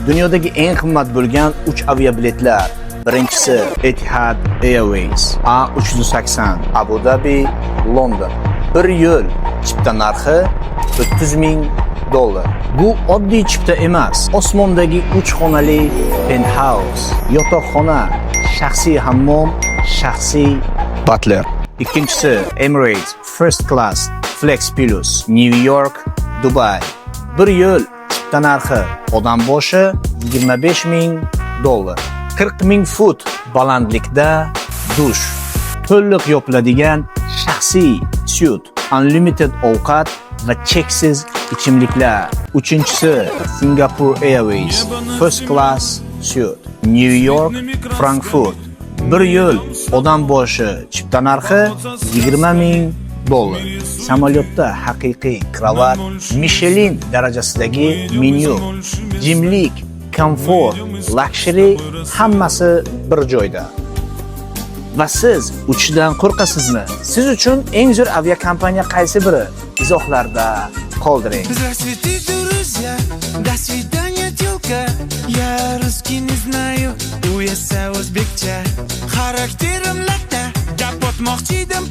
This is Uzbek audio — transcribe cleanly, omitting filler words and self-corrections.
Dunyodagi eng qimmat bo'lgan 3 aviabiletlar. Birinchisi Etihad Airways A380 Abu Dhabi London. Bir yo'l chipta narxi $30,000. Bu oddiy chipta emas. Osmondagi 3 xonali penthouse, yotoqxona, shaxsiy hammom, shaxsiy butler. Ikkinchisi Emirates First Class Flex Plus New York Dubai. Bir yo'l chipta narxi odam boshi $25,000. 40,000 fut balandlikda dush, to'liq yopiladigan shaxsiy syut, unlimited ovqat va cheksiz ichimliklar. Uchinchisi Singapore Airways First Class Suite New York Frankfurt. Bir yo'l odam boshi chipta narxi $20,000. Samolyotda haqiqiy kravat, Michelin darajasidagi menyu, jimlik, komfort, luxury hammasi bir joyda. Va siz uchishdan qo'rqasizmi? Siz uchun eng zo'r aviakompaniya qaysi biri? Izohlarda qoldiring. Здравствуйте, друзья, до свидания, тёлка. Я русский не знаю, у esa o'zbekcha. Xarakterim latta, gap otmoqchi edim